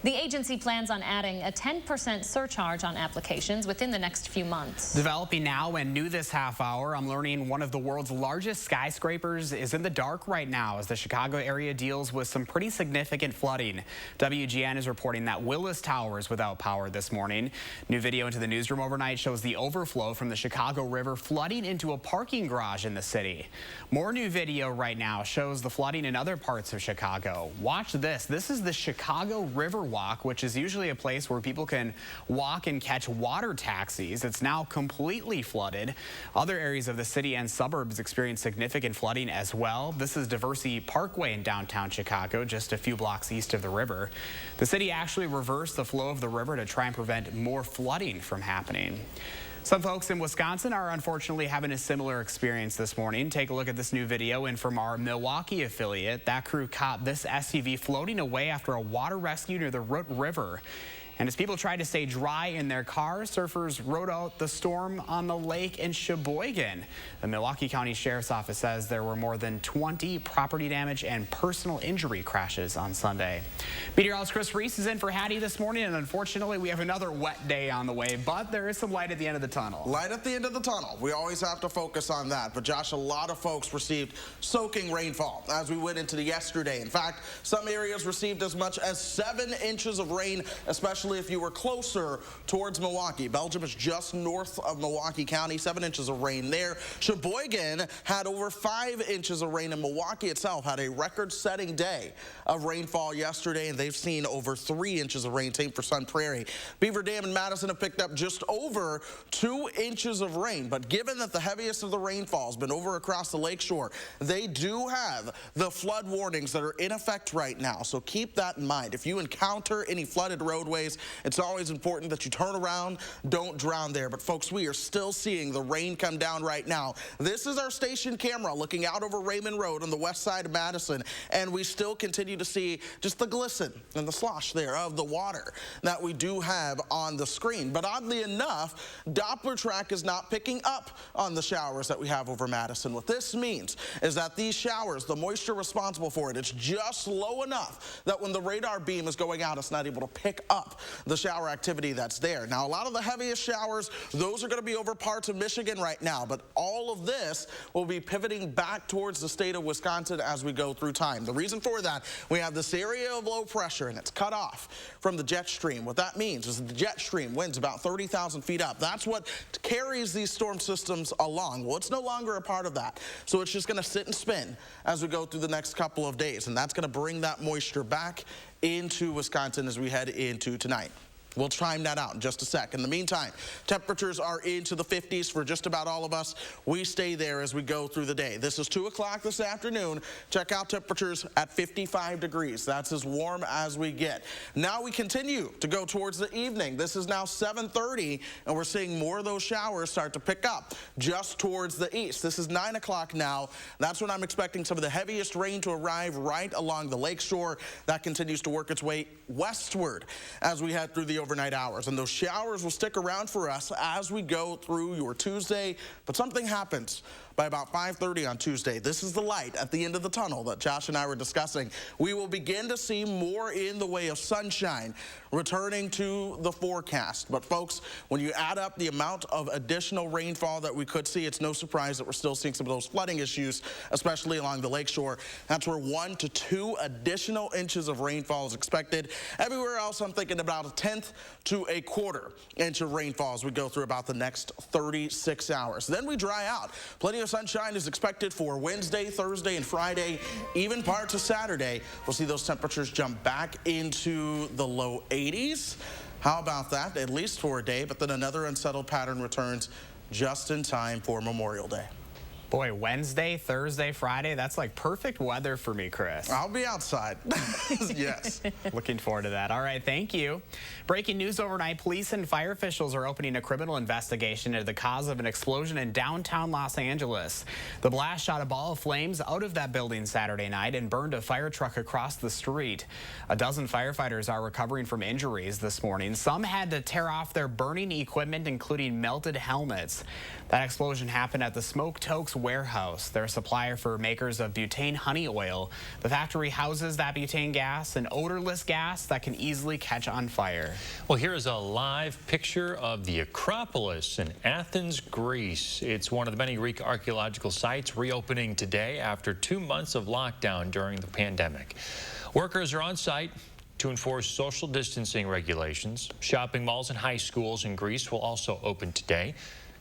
The agency plans on adding a 10% surcharge on applications within the next few months. Developing now and new this half hour, I'm learning one of the world's largest skyscrapers is in the dark right now as the Chicago area deals with some pretty significant flooding. WGN is reporting that Willis Tower is without power this morning. New video into the newsroom overnight shows the overflow from the Chicago River flooding into a parking garage in the city. More new video right now shows the flooding in other parts of Chicago. Watch this. This is the Chicago River Riverwalk, which is usually a place where people can walk and catch water taxis. It's now completely flooded. Other areas of the city and suburbs experience significant flooding as well. This is Diversity Parkway in downtown Chicago, just a few blocks east of the river. The city actually reversed the flow of the river to try and prevent more flooding from happening. Some folks in Wisconsin are unfortunately having a similar experience this morning. Take a look at this new video and from our Milwaukee affiliate. That crew caught this SUV floating away after a water rescue near the Root River. And as people tried to stay dry in their cars, surfers rode out the storm on the lake in Sheboygan. The Milwaukee County Sheriff's Office says there were more than 20 property damage and personal injury crashes on Sunday. Meteorologist Chris Reese is in for Hattie this morning, and unfortunately we have another wet day on the way, but there is some light at the end of the tunnel. Light at the end of the tunnel. We always have to focus on that. But Josh, a lot of folks received soaking rainfall as we went into yesterday. In fact, some areas received as much as 7 inches of rain, especially if you were closer towards Milwaukee. Belgium is just north of Milwaukee County, 7 inches of rain there. Sheboygan had over 5 inches of rain, and Milwaukee itself had a record-setting day of rainfall yesterday, and they've seen over 3 inches of rain. Same for Sun Prairie. Beaver Dam and Madison have picked up just over 2 inches of rain, but given that the heaviest of the rainfall has been over across the lakeshore, they do have the flood warnings that are in effect right now, so keep that in mind. If you encounter any flooded roadways, it's always important that you turn around, don't drown there. But folks, we are still seeing the rain come down right now. This is our station camera looking out over Raymond Road on the west side of Madison, and we still continue to see just the glisten and the slosh there of the water that we do have on the screen. But oddly enough, Doppler track is not picking up on the showers that we have over Madison. What this means is that these showers, the moisture responsible for it, it's just low enough that when the radar beam is going out, it's not able to pick up the shower activity that's there. Now, a lot of the heaviest showers, those are going to be over parts of Michigan right now, but all of this will be pivoting back towards the state of Wisconsin as we go through time. The reason for that, we have this area of low pressure, and it's cut off from the jet stream. What that means is the jet stream winds about 30,000 feet up. That's what carries these storm systems along. Well, it's no longer a part of that, so it's just going to sit and spin as we go through the next couple of days, and that's going to bring that moisture back into Wisconsin as we head into tonight. We'll time that out in just a sec. In the meantime, temperatures are into the 50s for just about all of us. We stay there as we go through the day. This is 2 o'clock this afternoon. Check out temperatures at 55 degrees. That's as warm as we get. Now we continue to go towards the evening. This is now 7:30, and we're seeing more of those showers start to pick up just towards the east. This is 9 o'clock now. That's when I'm expecting some of the heaviest rain to arrive right along the lakeshore. That continues to work its way westward as we head through the overnight hours, and those showers will stick around for us as we go through your Tuesday, but something happens by about 5:30 on Tuesday. This is the light at the end of the tunnel that Josh and I were discussing. We will begin to see more in the way of sunshine returning to the forecast. But folks, when you add up the amount of additional rainfall that we could see, it's no surprise that we're still seeing some of those flooding issues, especially along the lakeshore. That's where 1 to 2 additional inches of rainfall is expected. Everywhere else, I'm thinking about 1/10 to 1/4 inch of rainfall as we go through about the next 36 hours. Then we dry out. Plenty of sunshine is expected for Wednesday, Thursday, and Friday, even parts of Saturday. We'll see those temperatures jump back into the low 80s. How about that? At least for a day, but then another unsettled pattern returns just in time for Memorial Day. Boy, Wednesday, Thursday, Friday, that's like perfect weather for me, Chris. I'll be outside. Yes. Looking forward to that. All right, thank you. Breaking news overnight, police and fire officials are opening a criminal investigation into the cause of an explosion in downtown Los Angeles. The blast shot a ball of flames out of that building Saturday night and burned a fire truck across the street. A dozen firefighters are recovering from injuries this morning. Some had to tear off their burning equipment, including melted helmets. That explosion happened at the Smoked Oaks warehouse. They're a supplier for makers of butane honey oil. The factory houses that butane gas, an odorless gas that can easily catch on fire. Well, here is a live picture of the Acropolis in Athens, Greece. It's one of the many Greek archaeological sites reopening today after 2 months of lockdown during the pandemic. Workers are on site to enforce social distancing regulations. Shopping malls and high schools in Greece will also open today.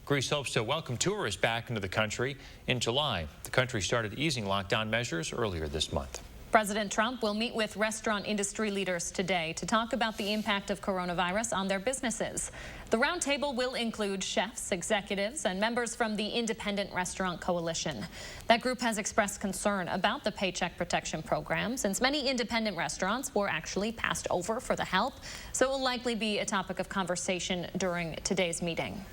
Greece hopes to welcome tourists back into the country in July. The country started easing lockdown measures earlier this month. President Trump will meet with restaurant industry leaders today to talk about the impact of coronavirus on their businesses. The roundtable will include chefs, executives, and members from the Independent Restaurant Coalition. That group has expressed concern about the Paycheck Protection Program, since many independent restaurants were actually passed over for the help, so it will likely be a topic of conversation during today's meeting.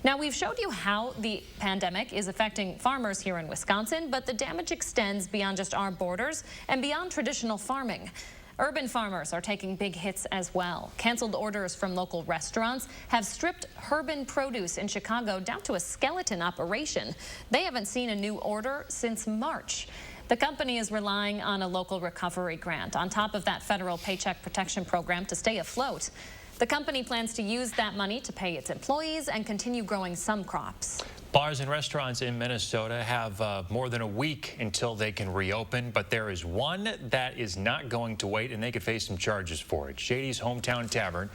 Now, we've showed you how the pandemic is affecting farmers here in Wisconsin, but the damage extends beyond just our borders and beyond traditional farming. Urban farmers are taking big hits as well. Canceled orders from local restaurants have stripped Herban Produce in Chicago down to a skeleton operation. They haven't seen a new order since March. The company is relying on a local recovery grant on top of that federal Paycheck Protection Program to stay afloat. The company plans to use that money to pay its employees and continue growing some crops. Bars and restaurants in Minnesota have more than a week until they can reopen, but there is one that is not going to wait, and they could face some charges for it. Shady's Hometown Tavern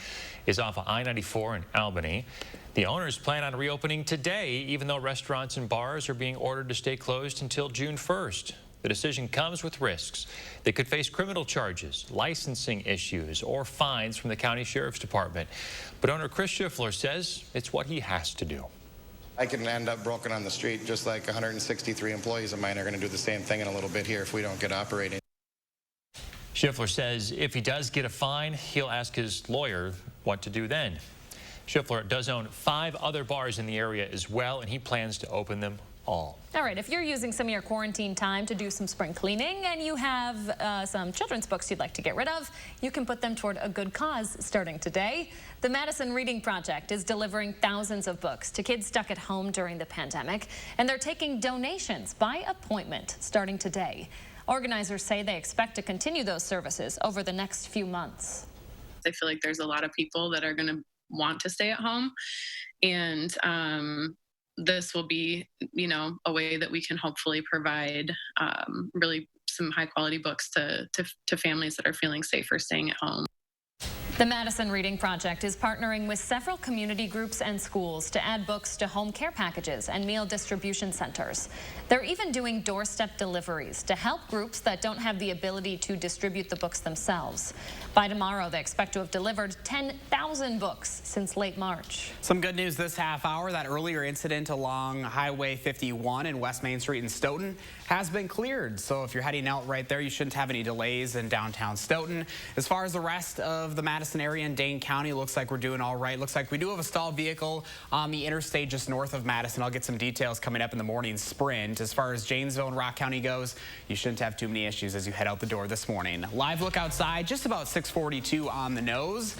is off of I-94 in Albany. The owners plan on reopening today, even though restaurants and bars are being ordered to stay closed until June 1st. The decision comes with risks. They could face criminal charges, licensing issues, or fines from the county sheriff's department. But owner Chris Schiffler says it's what he has to do. I can end up broken on the street, just like 163 employees of mine are going to do the same thing in a little bit here if we don't get operating. Schiffler says if he does get a fine, he'll ask his lawyer what to do then. Schiffler does own 5 other bars in the area as well, and he plans to open them all. All right, if you're using some of your quarantine time to do some spring cleaning and you have some children's books you'd like to get rid of, you can put them toward a good cause starting today. The Madison Reading Project is delivering thousands of books to kids stuck at home during the pandemic, and they're taking donations by appointment starting today. Organizers say they expect to continue those services over the next few months. I feel like there's a lot of people that are going to want to stay at home, and this will be, a way that we can hopefully provide really some high quality books to families that are feeling safer staying at home. The Madison Reading Project is partnering with several community groups and schools to add books to home care packages and meal distribution centers. They're even doing doorstep deliveries to help groups that don't have the ability to distribute the books themselves. By tomorrow, they expect to have delivered 10,000 books since late March. Some good news this half hour. That earlier incident along Highway 51 in West Main Street in Stoughton has been cleared. So if you're heading out right there, you shouldn't have any delays in downtown Stoughton. As far as the rest of the Madison area in Dane County, looks like we're doing all right. Looks like we do have a stalled vehicle on the interstate just north of Madison. I'll get some details coming up in the morning sprint. As far as Janesville and Rock County goes, you shouldn't have too many issues as you head out the door this morning. Live look outside, just about 6:42 on the nose.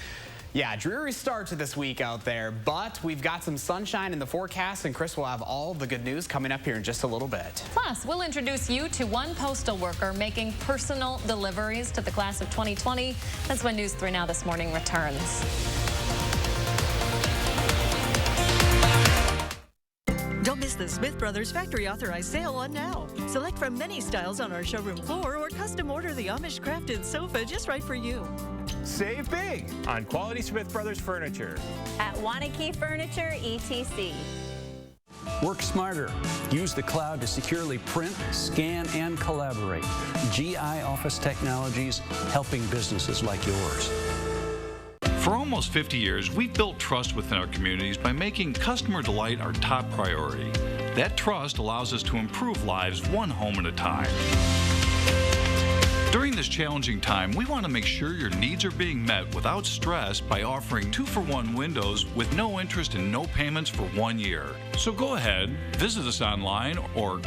Yeah, dreary start to this week out there, but we've got some sunshine in the forecast, and Chris will have all the good news coming up here in just a little bit. Plus, we'll introduce you to one postal worker making personal deliveries to the class of 2020. That's when News 3 Now this morning returns. Don't miss the Smith Brothers Factory Authorized Sale on now. Select from many styles on our showroom floor or custom order the Amish crafted sofa just right for you. Save big on quality Smith Brothers furniture. At Wanakee Furniture, ETC. Work smarter. Use the cloud to securely print, scan, and collaborate. GI Office Technologies, helping businesses like yours. For almost 50 years, we've built trust within our communities by making customer delight our top priority. That trust allows us to improve lives one home at a time. During this challenging time, we want to make sure your needs are being met without stress by offering 2-for-1 windows with no interest and no payments for 1 year. So go ahead, visit us online, or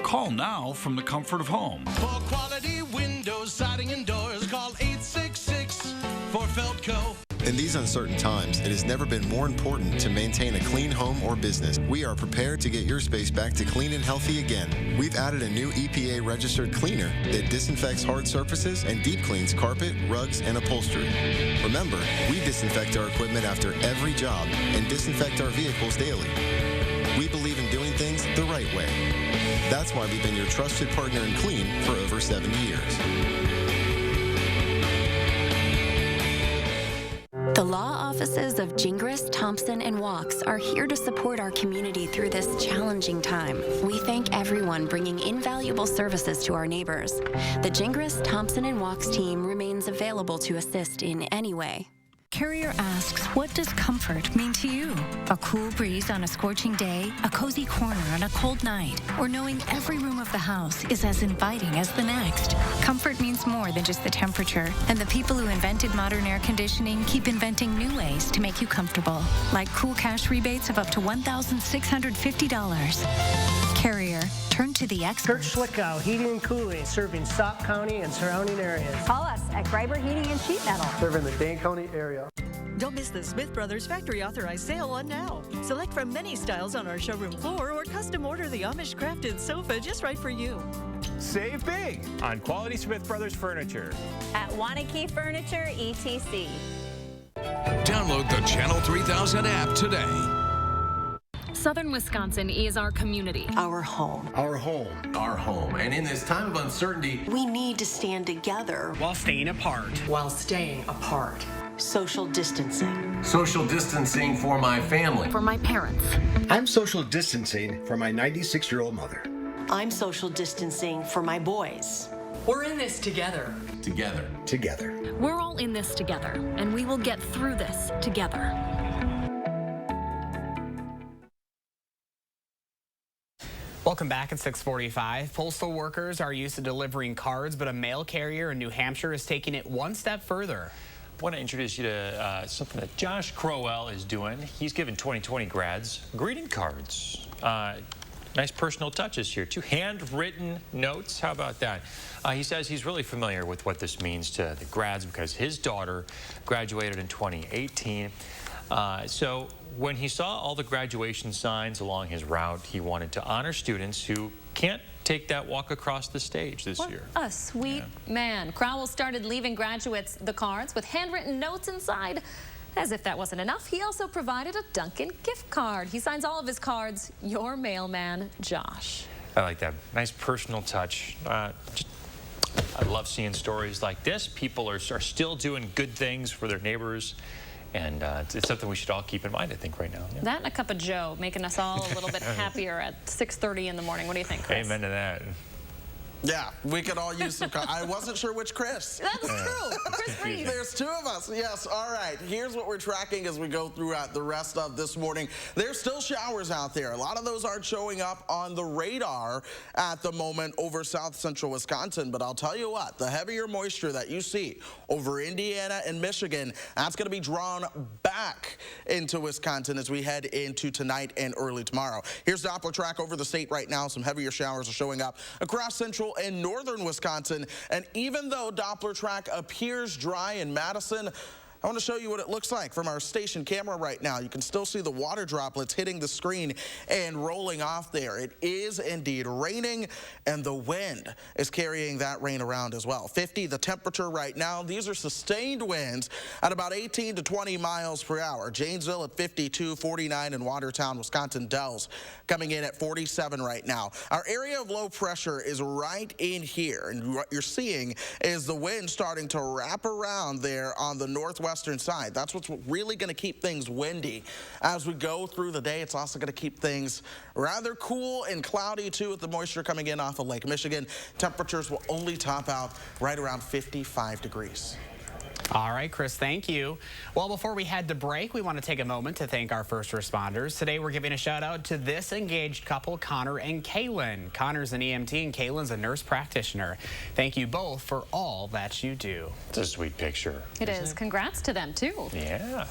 call now from the comfort of home. For quality windows, siding, and doors, call 866 for Feldco. In these uncertain times, it has never been more important to maintain a clean home or business. We are prepared to get your space back to clean and healthy again. We've added a new EPA-registered cleaner that disinfects hard surfaces and deep cleans carpet, rugs, and upholstery. Remember, we disinfect our equipment after every job and disinfect our vehicles daily. We believe in doing things the right way. That's why we've been your trusted partner in clean for over 70 years. The law offices of Gingras, Thompson, and Walks are here to support our community through this challenging time. We thank everyone bringing invaluable services to our neighbors. The Gingras, Thompson, and Walks team remains available to assist in any way. Carrier asks, what does comfort mean to you? A cool breeze on a scorching day, a cozy corner on a cold night, or knowing every room of the house is as inviting as the next. Comfort means more than just the temperature, and the people who invented modern air conditioning keep inventing new ways to make you comfortable, like cool cash rebates of up to $1,650. Carrier, turn to the experts. Kurt Schlickow, Heating and Cooling, serving Sauk County and surrounding areas. Call us at Greiber Heating and Sheet Metal. Serving the Dane County area. Don't miss the Smith Brothers Factory Authorized Sale on now. Select from many styles on our showroom floor or custom order the Amish crafted sofa just right for you. Save big on quality Smith Brothers furniture. At Wanakee Furniture, ETC. Download the Channel 3000 app today. Southern Wisconsin is our community. Our home. Our home. Our home. And in this time of uncertainty, we need to stand together. While staying apart. While staying apart. Social distancing. Social distancing for my family. For my parents. I'm social distancing for my 96-year-old mother. I'm social distancing for my boys. We're in this together. Together. Together. We're all in this together, and we will get through this together. Welcome back at 6:45. Postal workers are used to delivering cards, but a mail carrier in New Hampshire is taking it one step further. I want to introduce you to something that Josh Crowell is doing. He's giving 2020 grads greeting cards. Nice personal touches here. 2 handwritten notes. How about that? He says he's really familiar with what this means to the grads because his daughter graduated in 2018. So when he saw all the graduation signs along his route, he wanted to honor students who can't take that walk across the stage this year. A sweet man. Crowell started leaving graduates the cards with handwritten notes inside. As if that wasn't enough, he also provided a Dunkin' gift card. He signs all of his cards, your mailman, Josh. I like that. Nice personal touch. I love seeing stories like this. People are still doing good things for their neighbors. And it's something we should all keep in mind, I think, right now. Yeah. That and a cup of Joe, making us all a little bit happier at 6:30 in the morning. What do you think, Chris? Amen to that. Yeah, we could all use some. I wasn't sure which Chris. That's true. Chris Reed. There's 2 of us. Yes. All right. Here's what we're tracking as we go throughout the rest of this morning. There's still showers out there. A lot of those aren't showing up on the radar at the moment over south central Wisconsin. But I'll tell you what, the heavier moisture that you see over Indiana and Michigan, that's going to be drawn back into Wisconsin as we head into tonight and early tomorrow. Here's Doppler track over the state right now. Some heavier showers are showing up across central and northern Wisconsin. And even though Doppler track appears dry in Madison, I want to show you what it looks like from our station camera right now. You can still see the water droplets hitting the screen and rolling off there. It is indeed raining, and the wind is carrying that rain around as well. 50 the temperature right now. These are sustained winds at about 18 to 20 miles per hour. Janesville at 52, 49 in Watertown, Wisconsin Dells coming in at 47 right now. Our area of low pressure is right in here, and what you're seeing is the wind starting to wrap around there on the northwestern side. That's what's really going to keep things windy as we go through the day. It's also going to keep things rather cool and cloudy too with the moisture coming in off of Lake Michigan. Temperatures will only top out right around 55 degrees. All right, Chris, thank you. Well, before we head to break, we want to take a moment to thank our first responders. Today, we're giving a shout out to this engaged couple, Connor and Kaylin. Connor's an EMT and Kaylin's a nurse practitioner. Thank you both for all that you do. It's a sweet picture. It is. Congrats to them, too. Yeah.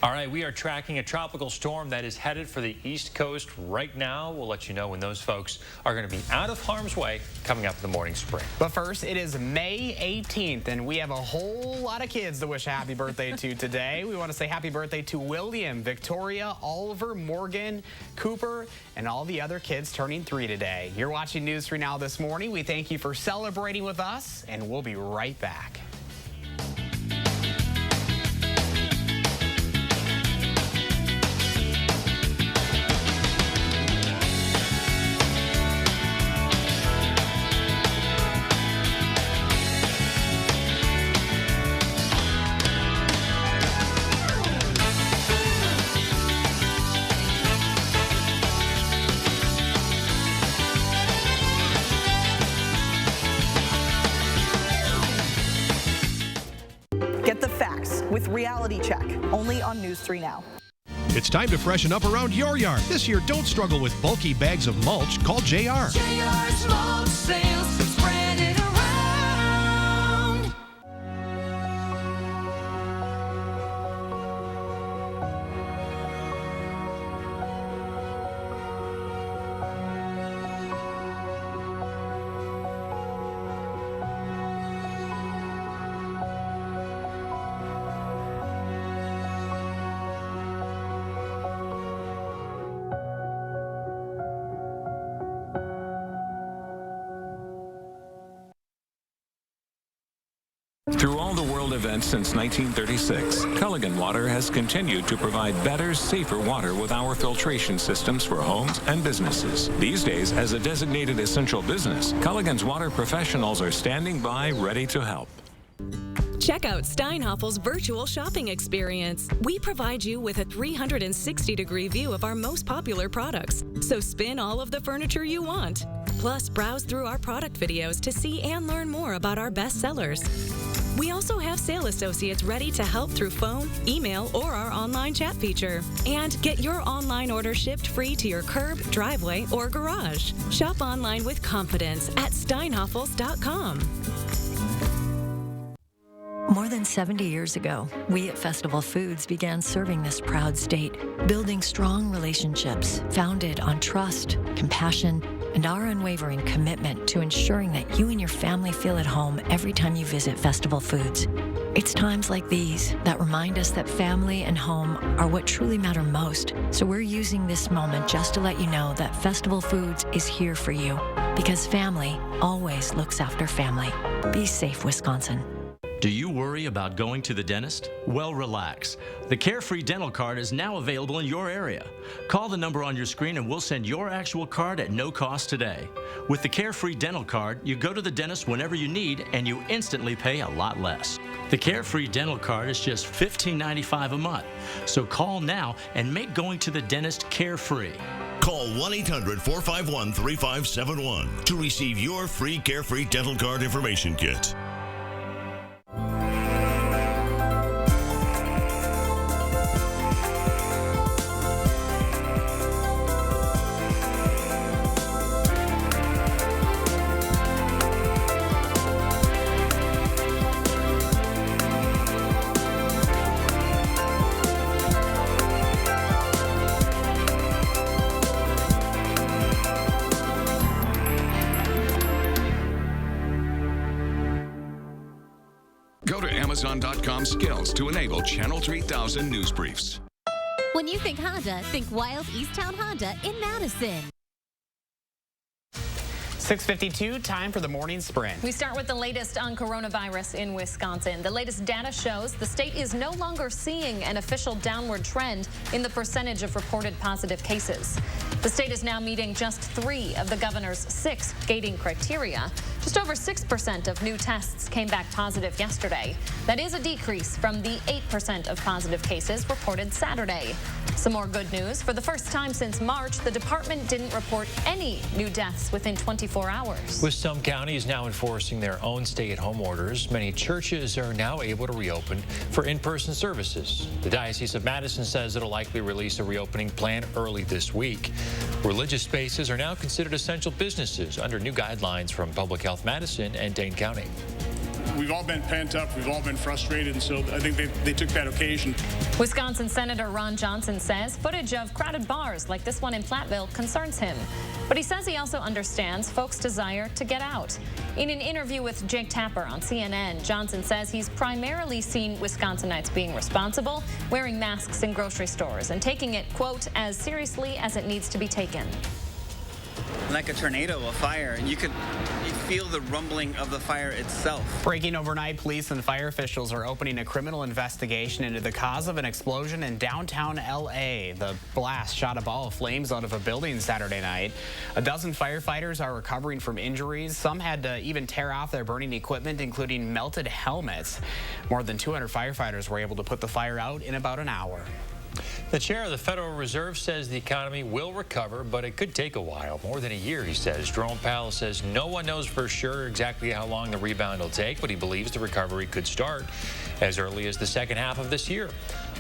All right, we are tracking a tropical storm that is headed for the East Coast right now. We'll let you know when those folks are going to be out of harm's way coming up in the morning spring. But first, it is May 18th, and we have a whole lot of kids to wish a happy birthday to today. We want to say happy birthday to William, Victoria, Oliver, Morgan, Cooper, and all the other kids turning 3 today. You're watching News 3 Now this morning. We thank you for celebrating with us, and we'll be right back. with Reality Check, only on News 3 Now. It's time to freshen up around your yard. This year, don't struggle with bulky bags of mulch. Call JR. JR's mulch sales, spread it around. Through all the world events since 1936, Culligan Water has continued to provide better, safer water with our filtration systems for homes and businesses. These days, as a designated essential business, Culligan's water professionals are standing by, ready to help. Check out Steinhoffel's virtual shopping experience. We provide you with a 360-degree view of our most popular products, so spin all of the furniture you want. Plus, browse through our product videos to see and learn more about our best sellers. We also have sale associates ready to help through phone, email, or our online chat feature. And get your online order shipped free to your curb, driveway, or garage. Shop online with confidence at steinhoffels.com. More than 70 years ago, we at Festival Foods began serving this proud state, building strong relationships founded on trust, compassion, and our unwavering commitment to ensuring that you and your family feel at home every time you visit Festival Foods. It's times like these that remind us that family and home are what truly matter most. So we're using this moment just to let you know that Festival Foods is here for you, because family always looks after family. Be safe, Wisconsin. Do you worry about going to the dentist? Well, relax. The Carefree Dental Card is now available in your area. Call the number on your screen and we'll send your actual card at no cost today. With the Carefree Dental Card, you go to the dentist whenever you need and you instantly pay a lot less. The Carefree Dental Card is just $15.95 a month. So call now and make going to the dentist carefree. Call 1-800-451-3571 to receive your free Carefree Dental Card information kit. Go to Amazon.com skills to enable Channel 3000 news briefs. When you think Honda, think Wild Easttown Honda in Madison. 6:52, time for the morning sprint. We start with the latest on coronavirus in Wisconsin. The latest data shows the state is no longer seeing an official downward trend in the percentage of reported positive cases. The state is now meeting just 3 of the governor's 6 gating criteria. Just over 6% of new tests came back positive yesterday. That is a decrease from the 8% of positive cases reported Saturday. Some more good news. For the first time since March, the department didn't report any new deaths within 24 hours. With some counties now enforcing their own stay-at-home orders, many churches are now able to reopen for in-person services. The Diocese of Madison says it'll likely release a reopening plan early this week. Religious spaces are now considered essential businesses under new guidelines from Public Health Madison and Dane County. We've all been pent up, we've all been frustrated, and so I think they took that occasion. Wisconsin Senator Ron Johnson says footage of crowded bars like this one in Platteville concerns him. But he says he also understands folks' desire to get out. In an interview with Jake Tapper on CNN, Johnson says he's primarily seen Wisconsinites being responsible, wearing masks in grocery stores, and taking it, quote, as seriously as it needs to be taken. Like a tornado, a fire, and you could feel the rumbling of the fire itself. Breaking overnight, police and fire officials are opening a criminal investigation into the cause of an explosion in downtown L.A. The blast shot a ball of flames out of a building Saturday night. A dozen firefighters are recovering from injuries. Some had to even tear off their burning equipment, including melted helmets. More than 200 firefighters were able to put the fire out in about an hour. The chair of the Federal Reserve says the economy will recover, but it could take a while, more than a year, he says. Jerome Powell says no one knows for sure exactly how long the rebound will take, but he believes the recovery could start as early as the second half of this year.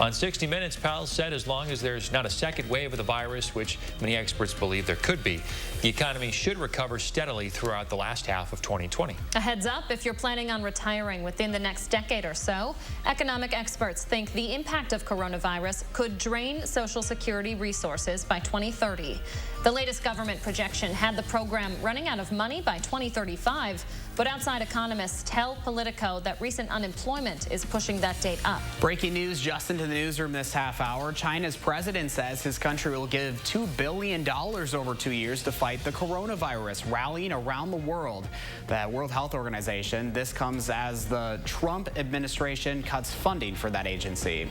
On 60 Minutes, Powell said as long as there's not a second wave of the virus, which many experts believe there could be, the economy should recover steadily throughout the last half of 2020. A heads up, if you're planning on retiring within the next decade or so, economic experts think the impact of coronavirus could drain Social Security resources by 2030. The latest government projection had the program running out of money by 2035, but outside economists tell Politico that recent unemployment is pushing that date up. Breaking news just into the newsroom this half hour. China's president says his country will give $2 billion over 2 years to fight the coronavirus, rallying around the world. The World Health Organization. This comes as the Trump administration cuts funding for that agency.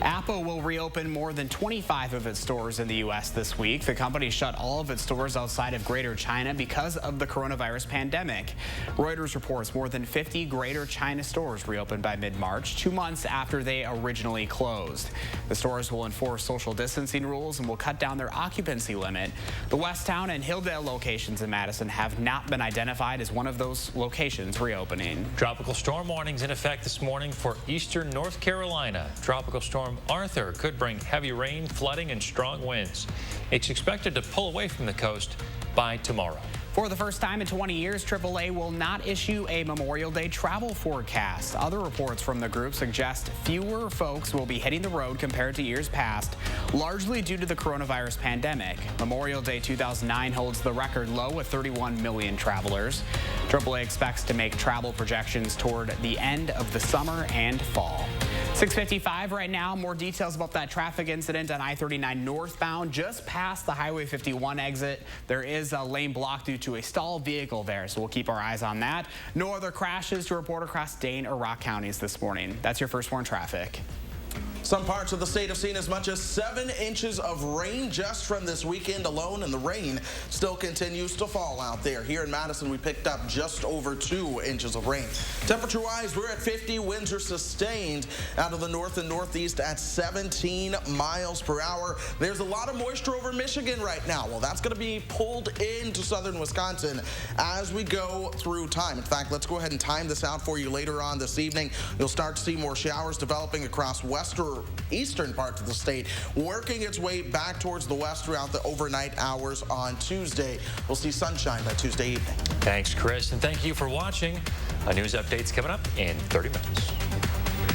Apple will reopen more than 25 of its stores in the U.S. this week. The company shut all of its stores outside of Greater China because of the coronavirus pandemic. Reuters reports more than 50 Greater China stores reopened by mid-March, 2 months after they originally closed. The stores will enforce social distancing rules and will cut down their occupancy limit. The Westtown and Hilldale locations in Madison have not been identified as one of those locations reopening. Tropical storm warnings in effect this morning for eastern North Carolina. Tropical storm Arthur could bring heavy rain, flooding, and strong winds. It's expected to pull away from the coast by tomorrow. For the first time in 20 years, AAA will not issue a Memorial Day travel forecast. Other reports from the group suggest fewer folks will be hitting the road compared to years past, largely due to the coronavirus pandemic. Memorial Day 2009 holds the record low with 31 million travelers. AAA expects to make travel projections toward the end of the summer and fall. 6:55 right now. More details about that traffic incident on I-39 northbound just past the Highway 51 exit. There is a lane blocked due to a stalled vehicle there, so we'll keep our eyes on that. No other crashes to report across Dane or Rock counties this morning. That's your First Warn traffic. Some parts of the state have seen as much as 7 inches of rain just from this weekend alone, and the rain still continues to fall out there. Here in Madison, we picked up just over 2 inches of rain. Temperature-wise, we're at 50. Winds are sustained out of the north and northeast at 17 miles per hour. There's a lot of moisture over Michigan right now. Well, that's going to be pulled into southern Wisconsin as we go through time. In fact, let's go ahead and time this out for you later on this evening. You'll start to see more showers developing across eastern parts of the state, working its way back towards the west throughout the overnight hours on Tuesday. We'll see sunshine by Tuesday evening. Thanks, Chris, and thank you for watching. A news update's coming up in 30 minutes.